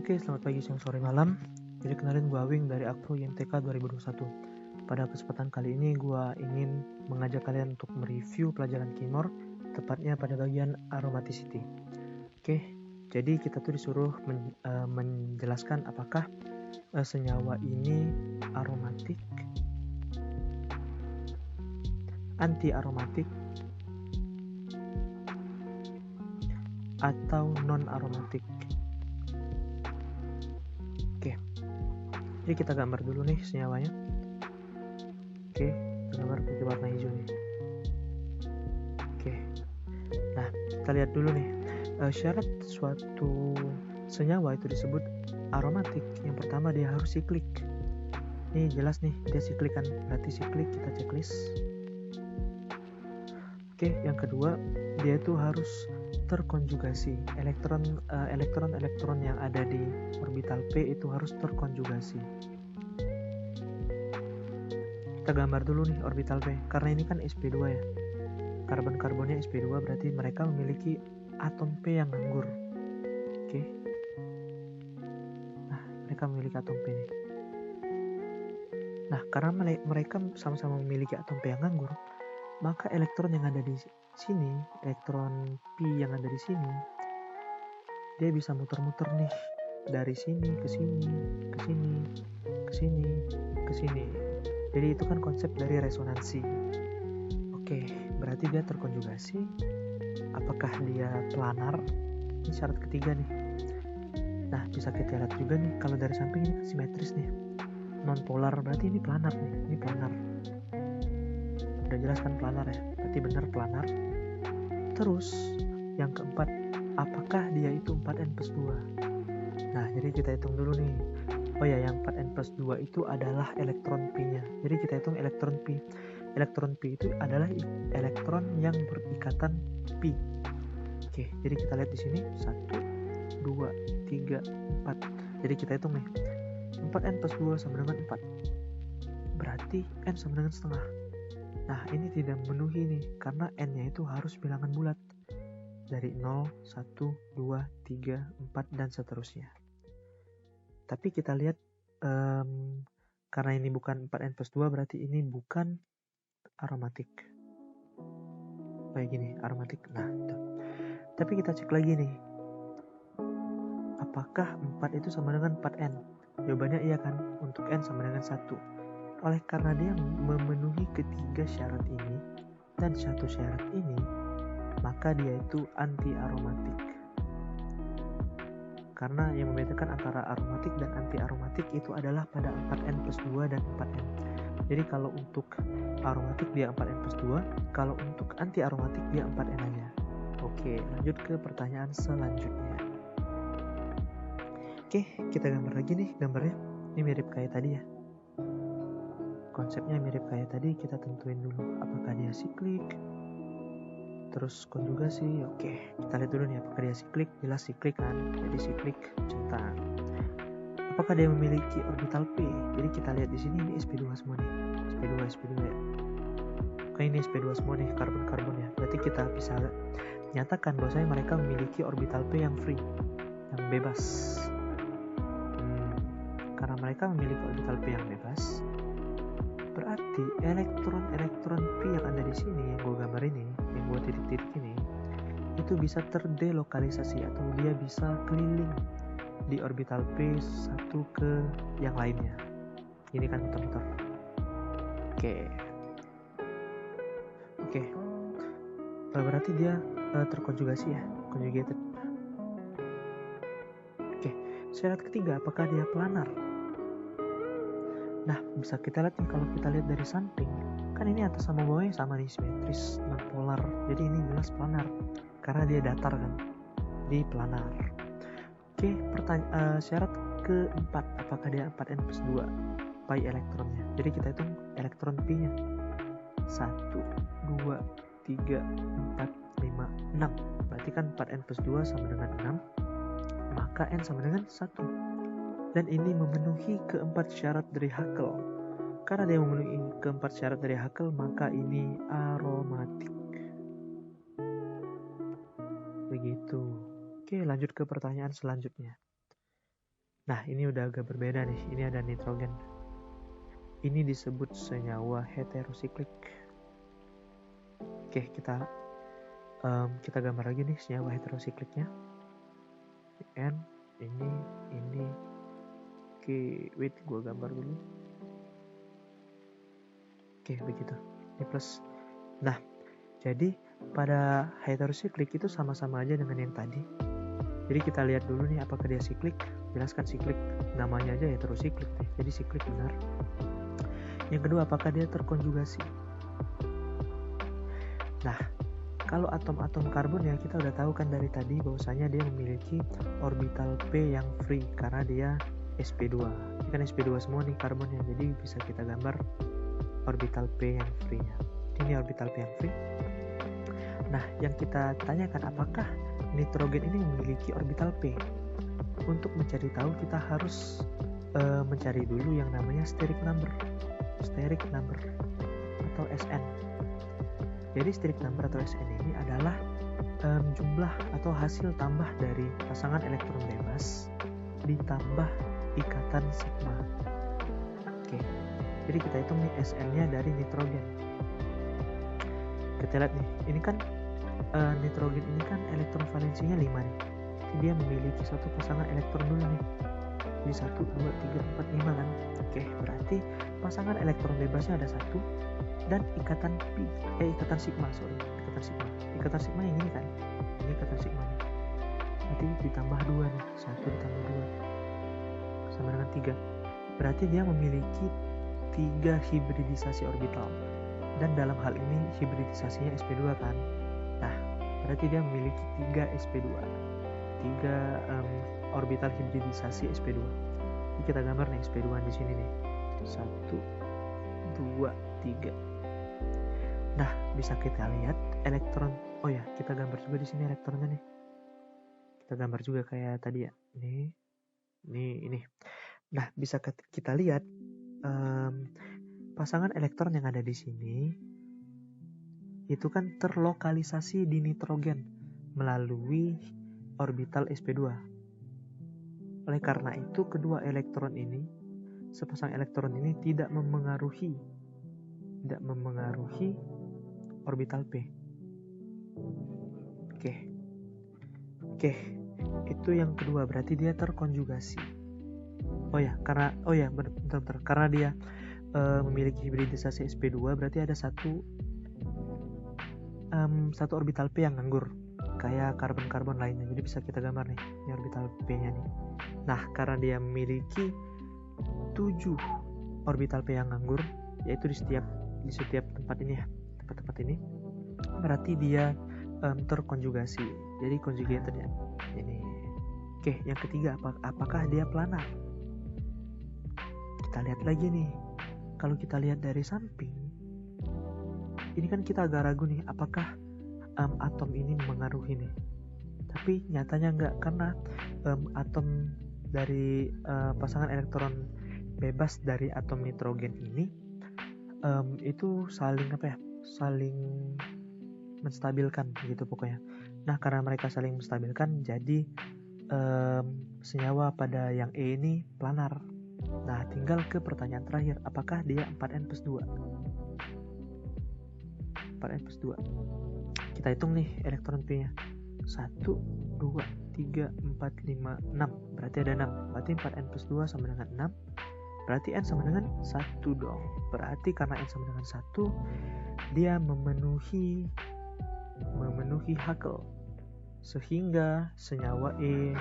Oke, selamat pagi, siang, sore, malam. Jadi kenalin gue Awing dari Akpro IMTK 2021. Pada kesempatan kali ini gue ingin mengajak kalian untuk mereview pelajaran Kinor, tepatnya pada bagian aromaticity. Oke, jadi kita tuh disuruh menjelaskan apakah senyawa ini aromatik, anti aromatik, atau non aromatik. Oke, jadi kita gambar dulu nih senyawanya. Oke, gambar pakai warna hijau nih. Oke, nah kita lihat dulu nih syarat suatu senyawa itu disebut aromatik. Yang pertama dia harus siklik. Ini jelas nih dia siklik kan, berarti siklik, kita checklist. Oke, yang kedua dia itu harus terkonjugasi. Elektron yang ada di orbital P itu harus terkonjugasi. Kita gambar dulu nih orbital P, karena ini kan sp2 ya, karbon-karbonnya sp2, berarti mereka memiliki atom P yang nganggur. Oke, nah mereka memiliki atom P nih. Nah, karena mereka sama-sama memiliki atom P yang nganggur, maka elektron yang ada di sini, elektron P yang ada di sini, dia bisa muter-muter nih dari sini ke sini, ke sini, ke sini, ke sini. Jadi itu kan konsep dari resonansi. Oke, berarti dia terkonjugasi. Apakah dia planar? Ini syarat ketiga nih. Nah, bisa kita lihat juga nih, kalau dari samping ini kan simetris nih, non polar, berarti ini planar nih, ini planar. Udah jelas kan planar ya, berarti benar planar. Terus yang keempat, apakah dia itu 4n+2? Nah, jadi kita hitung dulu nih. Oh ya, yang 4n+2 itu adalah elektron P-nya. Jadi kita hitung elektron P. Elektron P itu adalah elektron yang berikatan P. Oke, jadi kita lihat di sini 1, 2, 3, 4. Jadi kita hitung nih. 4n+2 sama dengan 4. Berarti n sama dengan setengah. Nah, ini tidak memenuhi nih, karena n-nya itu harus bilangan bulat. Dari 0, 1, 2, 3, 4, dan seterusnya. Tapi kita lihat, karena ini bukan 4n+2, berarti ini bukan aromatik. Kayak gini, aromatik. Nah, tapi kita cek lagi nih. Apakah 4 itu sama dengan 4n? Jawabannya iya kan, untuk n sama dengan 1. Oleh karena dia memenuhi ketiga syarat ini dan satu syarat ini, maka dia itu anti aromatik. Karena yang membedakan antara aromatik dan anti aromatik itu adalah pada 4n+2 dan 4n. Jadi kalau untuk aromatik dia 4n+2, kalau untuk anti aromatik dia 4n aja. Oke, lanjut ke pertanyaan selanjutnya. Oke, kita gambar lagi nih gambarnya. Ini mirip kayak tadi ya. Konsepnya mirip kayak tadi, kita tentuin dulu apakah dia siklik, terus konjugasi. Oke, kita lihat dulu nih apakah dia siklik. Jelas siklik kan, jadi siklik centang. Apakah dia memiliki orbital P? Jadi kita lihat di sini ini sp2 semua nih, sp2 ya. Oke, ini sp2 semua nih, karbon-karbon ya. Berarti kita bisa nyatakan bahwasanya mereka memiliki orbital P yang free, yang bebas. Karena mereka memiliki orbital P yang bebas, berarti elektron P yang ada di sini, yang gue gambar ini, yang gue titik-titik ini, itu bisa terdelokalisasi atau dia bisa keliling di orbital P satu ke yang lainnya. Ini kan muter-muter. Oke. Berarti dia terkonjugasi ya, conjugated. Oke. Syarat ketiga, apakah dia planar? Nah, bisa kita lihat nih, kalau kita lihat dari samping, kan ini atas sama bawahnya sama nih, simetris, non polar. Jadi ini jelas planar, karena dia datar kan, jadi planar. Oke, syarat keempat, apakah dia 4n+2 pi elektronnya? Jadi kita hitung elektron P-nya. 1, 2, 3, 4, 5, 6. Berarti kan 4n+2 sama dengan 6, maka n sama dengan 1. Dan ini memenuhi keempat syarat dari Haeckel. Karena dia memenuhi keempat syarat dari Haeckel, maka ini aromatik. Begitu. Oke, lanjut ke pertanyaan selanjutnya. Nah, ini udah agak berbeda nih. Ini ada nitrogen. Ini disebut senyawa heterosiklik. Oke, kita gambar lagi nih senyawa heterosikliknya. N, ini. Oke, wait, gue gambar dulu. Oke, begitu. Ini plus. Nah, jadi pada heterosiklik itu sama-sama aja dengan yang tadi. Jadi kita lihat dulu nih apakah dia siklik. Jelaskan siklik, namanya aja heterosiklik nih. Jadi siklik benar. Yang kedua, apakah dia terkonjugasi. Nah, kalau atom-atom karbon ya kita udah tahu kan dari tadi bahwasanya dia memiliki orbital P yang free karena dia sp2. Ini kan sp2 semua nih karbonnya. Jadi bisa kita gambar orbital P yang free-nya. Ini orbital P yang free. Nah, yang kita tanyakan apakah nitrogen ini memiliki orbital P. Untuk mencari tahu kita harus mencari dulu yang namanya steric number atau Sn. Jadi steric number atau Sn ini adalah jumlah atau hasil tambah dari pasangan elektron bebas ditambah ikatan sigma. Oke, jadi kita hitung nih Sn-nya dari nitrogen. Kita lihat nih, ini kan nitrogen ini kan elektron valensinya 5 nih. Jadi dia memiliki satu pasangan elektron dulu nih. Jadi 1, 2, 3, 4, 5 kan. Oke, berarti pasangan elektron bebasnya ada 1 dan ikatan sigma. Ikatan sigma yang ini kan. Ini ikatan sigma nih. Berarti ditambah 2 nih. 1 ditambah 2 sama dengan 3. Berarti dia memiliki 3 hibridisasi orbital. Dan dalam hal ini hibridisasinya sp2 kan. Nah, berarti dia memiliki 3 sp2. 3 orbital hibridisasi sp2. Jadi kita gambar nih sp2 di sini nih. 1 2 3. Nah, bisa kita lihat elektron. Oh ya, kita gambar juga di sini elektronnya nih. Kita gambar juga kayak tadi ya. Ini. Nah, bisa kita lihat pasangan elektron yang ada di sini itu kan terlokalisasi di nitrogen melalui orbital sp2. Oleh karena itu, kedua elektron ini, sepasang elektron ini tidak memengaruhi orbital P. Oke. Itu yang kedua, berarti dia terkonjugasi. Bentar. Karena dia memiliki hibridisasi sp2, berarti ada satu orbital P yang nganggur kayak karbon-karbon lainnya. Jadi bisa kita gambar nih, ini orbital P-nya nih. Nah, karena dia memiliki 7 orbital P yang nganggur, yaitu di setiap tempat ini ya, tempat ini, berarti dia terkonjugasi. Jadi conjugatednya ini. Oke, yang ketiga, apakah dia planar? Kita lihat lagi nih. Kalau kita lihat dari samping, ini kan kita agak ragu nih, apakah atom ini mengaruhi nih. Tapi nyatanya enggak, karena atom dari pasangan elektron bebas dari atom nitrogen ini itu saling menstabilkan gitu pokoknya. Nah, karena mereka saling menstabilkan, jadi senyawa pada yang E ini planar. Nah, tinggal ke pertanyaan terakhir, apakah dia 4n+2? 4n+2. Kita hitung nih elektron P-nya. 1, 2, 3, 4, 5, 6. Berarti ada 6. Berarti 4n+2 sama dengan 6. Berarti n sama dengan 1 dong. Berarti karena n sama dengan 1, dia memenuhi Hakel. Sehingga senyawa E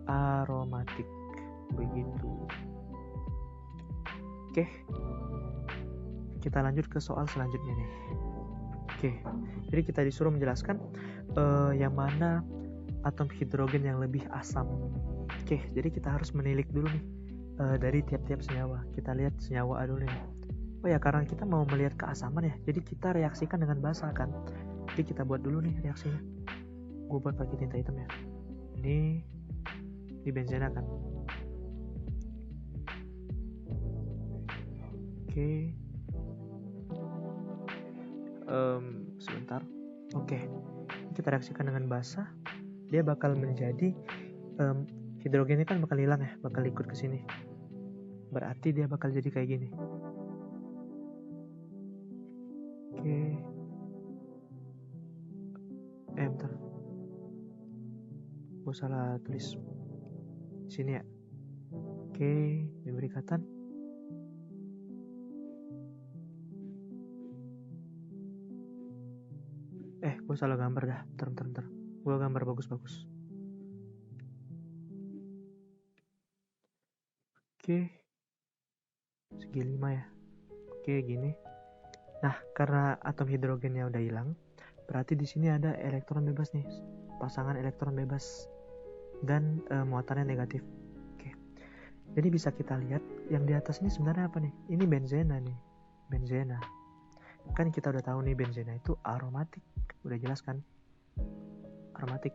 aromatik. Begitu. Oke. Kita lanjut ke soal selanjutnya nih. Oke, jadi kita disuruh menjelaskan yang mana atom hidrogen yang lebih asam. Oke, jadi kita harus menilik dulu nih dari tiap-tiap senyawa. Kita lihat senyawa A dulu nih. Oh ya, karena kita mau melihat keasaman ya, jadi kita reaksikan dengan basa kan. Jadi kita buat dulu nih reaksinya. Gue buat pakai tinta hitam ya. Ini di benzena kan. Oke. Sebentar. Oke. Kita reaksikan dengan basa. Dia bakal menjadi hidrogennya kan bakal hilang ya, bakal ikut ke sini. Berarti dia bakal jadi kayak gini. Oke. Bentar. Gue salah tulis. Sini ya. Oke, memori ikatan. Gue salah gambar dah. Bentar. Gue gambar bagus-bagus. Oke. Segi 5 ya. Oke, gini. Nah, karena atom hidrogennya udah hilang, berarti di sini ada elektron bebas nih. Pasangan elektron bebas dan muatannya negatif. Oke. Jadi bisa kita lihat yang di atas ini sebenarnya apa nih? Ini benzena nih. Benzena. Kan kita udah tahu nih benzena itu aromatik. Udah jelas kan? Aromatik.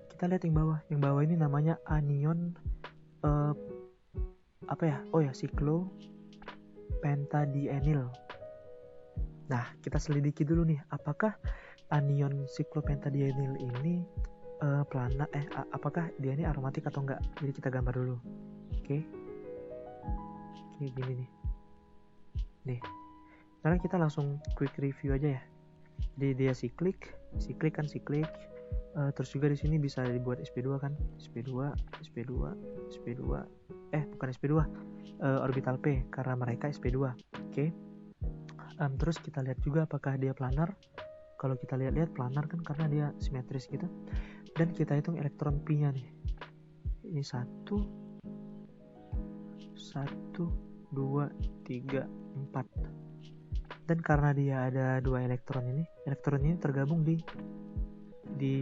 Kita lihat yang bawah. Yang bawah ini namanya anion siklopentadienyl. Nah, kita selidiki dulu nih, apakah anion siklopentadienyl ini apakah dia ini aromatik atau enggak? Jadi kita gambar dulu. Oke, gini nih. Sekarang kita langsung quick review aja ya. Jadi dia siklik. Terus juga di sini bisa dibuat sp2 kan? sp2, bukan sp2, orbital p karena mereka sp2. Oke. Terus kita lihat juga apakah dia planar. Kalau kita lihat planar kan karena dia simetris gitu. Dan kita hitung elektron pi-nya nih. Ini 1, 2, 3, 4. Dan karena dia ada 2 elektron ini tergabung di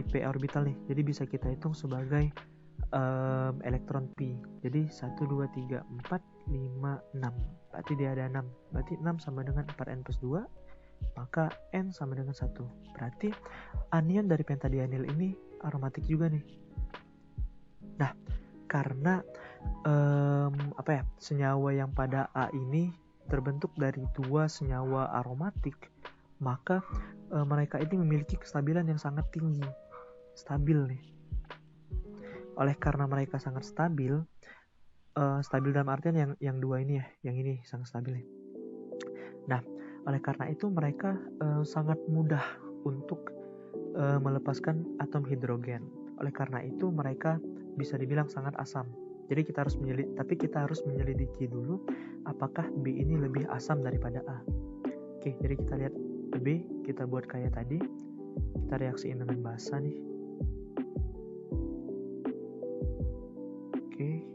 p orbital nih. Jadi bisa kita hitung sebagai elektron pi. Jadi 1, 2, 3, 4, 5, 6. Berarti dia ada 6. Berarti 6 sama dengan 4n plus 2. Maka n sama dengan 1. Berarti anion dari pentadienyl ini aromatik juga nih. Nah, karena senyawa yang pada A ini terbentuk dari 2 senyawa aromatik, maka mereka ini memiliki kestabilan yang sangat tinggi. Stabil nih. Oleh karena mereka sangat stabil dalam artian yang dua ini ya, yang ini sangat stabil nih. Nah, oleh karena itu mereka sangat mudah untuk melepaskan atom hidrogen. Oleh karena itu mereka bisa dibilang sangat asam. Jadi kita harus menyelidiki dulu apakah B ini lebih asam daripada A. Oke, jadi kita lihat B, kita buat kayak tadi. Kita reaksiin dengan basa nih. Oke.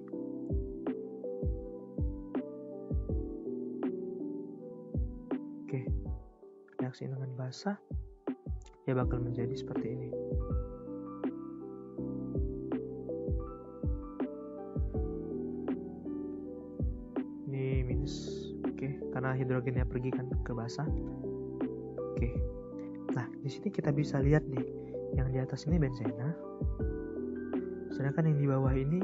Reaksi dengan basa, dia bakal menjadi seperti ini. Ini minus. Oke, karena hidrogennya pergi kan ke basa. Oke. Nah, di sini kita bisa lihat nih, yang di atas ini benzena. Sedangkan yang di bawah ini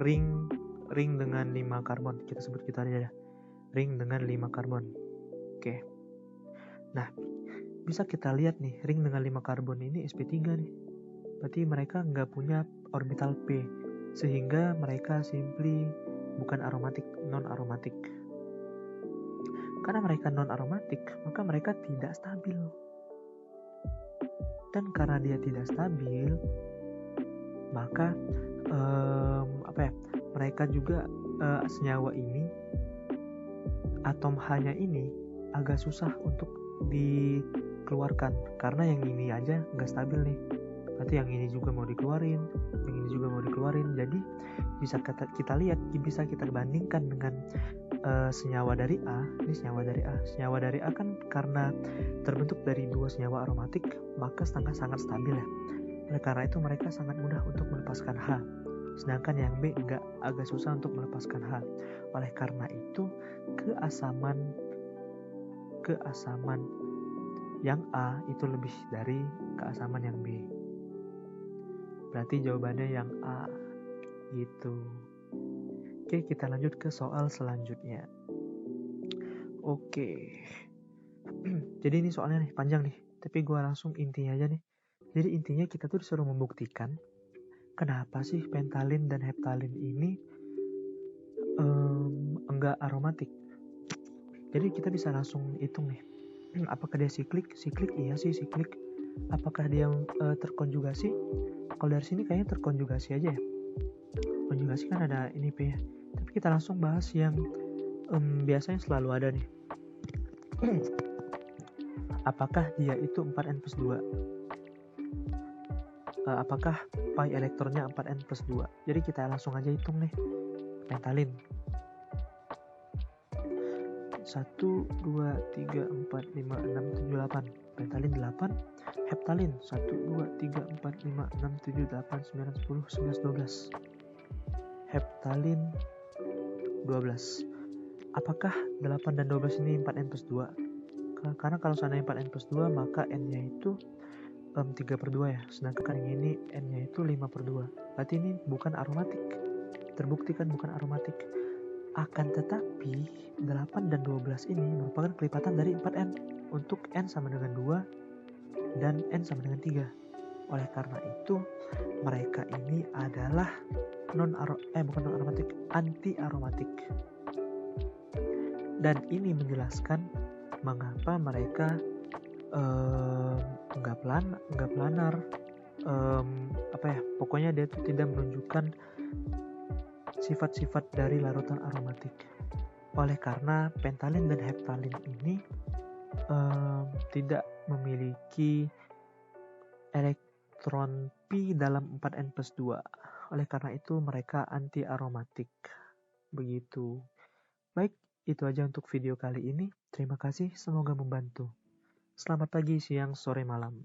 ring dengan 5 karbon. Kita sebut gitu aja ya. Ring dengan 5 karbon. Oke. Nah, bisa kita lihat nih, ring dengan 5 karbon ini sp3 nih. Berarti mereka nggak punya orbital p, sehingga mereka simply bukan aromatik, non-aromatik. Karena mereka non-aromatik, maka mereka tidak stabil. Dan karena dia tidak stabil, maka mereka juga senyawa ini, atom H-nya ini agak susah untuk dikeluarkan karena yang ini aja nggak stabil nih. Berarti yang ini juga mau dikeluarin, yang ini juga mau dikeluarin. Jadi bisa kita lihat, bisa kita bandingkan dengan senyawa dari A. Ini senyawa dari A kan karena terbentuk dari 2 senyawa aromatik, maka sangat stabil ya. Oleh karena itu mereka sangat mudah untuk melepaskan H. Sedangkan yang B agak susah untuk melepaskan H. Oleh karena itu keasaman yang A itu lebih dari keasaman yang B. Berarti jawabannya yang A gitu. Oke, kita lanjut ke soal selanjutnya. Oke. Jadi ini soalnya nih panjang nih, tapi gue langsung intinya aja nih. Jadi intinya kita tuh disuruh membuktikan kenapa sih pentalin dan heptalin ini enggak aromatik? Jadi kita bisa langsung hitung nih, apakah dia siklik? Siklik, iya sih siklik. Apakah dia terkonjugasi? Kalau dari sini kayaknya terkonjugasi aja ya. Konjugasi kan ada ini P ya. Tapi kita langsung bahas yang biasanya selalu ada nih. Apakah dia itu 4n+2? Apakah pi elektronnya 4n+2? Jadi kita langsung aja hitung nih. Pentalin 1, 2, 3, 4, 5, 6, 7, 8. Pentalin 8. Heptalin 1, 2, 3, 4, 5, 6, 7, 8, 9, 10, 11, 12. Heptalin 12. Apakah 8 dan 12 ini 4n+2? Karena kalau seandainya 4n+2 maka n-nya itu 3/2 ya, sedangkan yang ini n-nya itu 5/2. Berarti ini bukan aromatik, terbuktikan bukan aromatik. Akan tetapi 8 dan 12 ini merupakan kelipatan dari 4n untuk n sama dengan 2 dan n sama dengan 3. Oleh karena itu mereka ini adalah bukan non aromatik, anti aromatik. Dan ini menjelaskan mengapa mereka nggak planar, pokoknya dia tuh tidak menunjukkan sifat-sifat dari larutan aromatik. Oleh karena pentalin dan heptalin ini tidak memiliki elektron pi dalam 4n+2. Oleh karena itu mereka anti aromatik. Begitu. Baik, itu aja untuk video kali ini. Terima kasih, semoga membantu. Selamat pagi, siang, sore, malam.